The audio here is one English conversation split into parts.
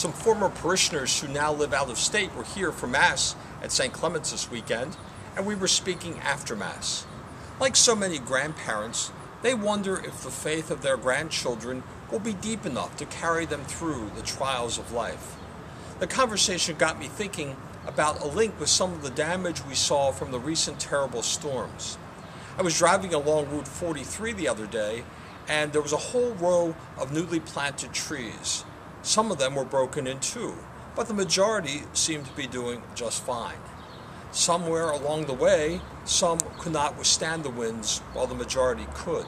Some former parishioners who now live out of state were here for Mass at St. Clement's this weekend, and we were speaking after Mass. Like so many grandparents, they wonder if the faith of their grandchildren will be deep enough to carry them through the trials of life. The conversation got me thinking about a link with some of the damage we saw from the recent terrible storms. I was driving along Route 43 the other day, and there was a whole row of newly planted trees. Some of them were broken in two, but the majority seemed to be doing just fine. Somewhere along the way, some could not withstand the winds while the majority could.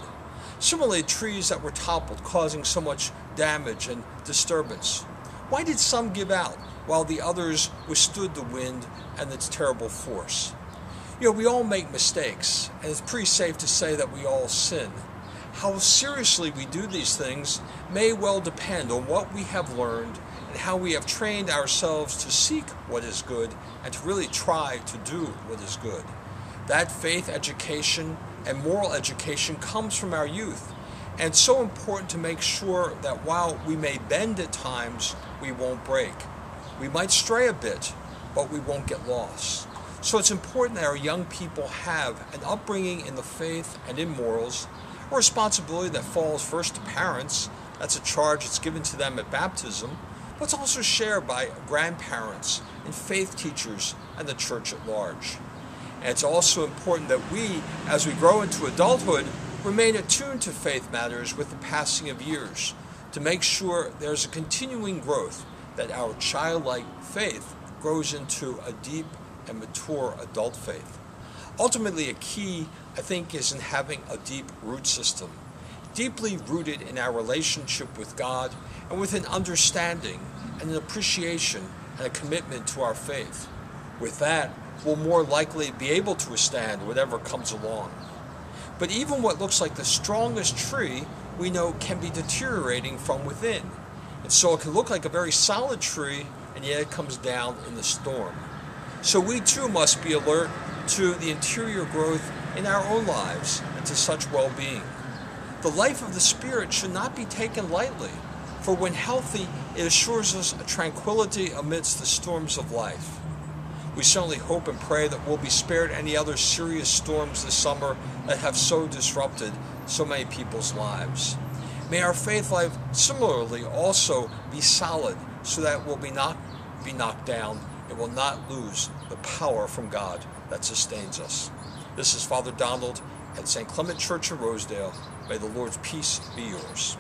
Similarly, trees that were toppled, causing so much damage and disturbance. Why did some give out while the others withstood the wind and its terrible force? We all make mistakes, and it's pretty safe to say that we all sin. How seriously we do these things may well depend on what we have learned and how we have trained ourselves to seek what is good and to really try to do what is good. That faith education and moral education comes from our youth, and it's so important to make sure that while we may bend at times, we won't break. We might stray a bit, but we won't get lost. So it's important that our young people have an upbringing in the faith and in morals, a responsibility that falls first to parents. That's a charge that's given to them at baptism, but it's also shared by grandparents and faith teachers and the church at large. And it's also important that we, as we grow into adulthood, remain attuned to faith matters with the passing of years, to make sure there's a continuing growth, that our childlike faith grows into a deep and mature adult faith. Ultimately, a key, I think, is in having a deep root system, deeply rooted in our relationship with God and with an understanding and an appreciation and a commitment to our faith. With that, we'll more likely be able to withstand whatever comes along. But even what looks like the strongest tree, we know can be deteriorating from within. And so it can look like a very solid tree, and yet it comes down in the storm. So we too must be alert to the interior growth in our own lives and to such well-being. The life of the Spirit should not be taken lightly, for when healthy, it assures us a tranquility amidst the storms of life. We certainly hope and pray that we'll be spared any other serious storms this summer that have so disrupted so many people's lives. May our faith life similarly also be solid, so that it will not be knocked down. It will not lose the power from God that sustains us. This is Father Donald at St. Clement Church in Rosedale. May the Lord's peace be yours.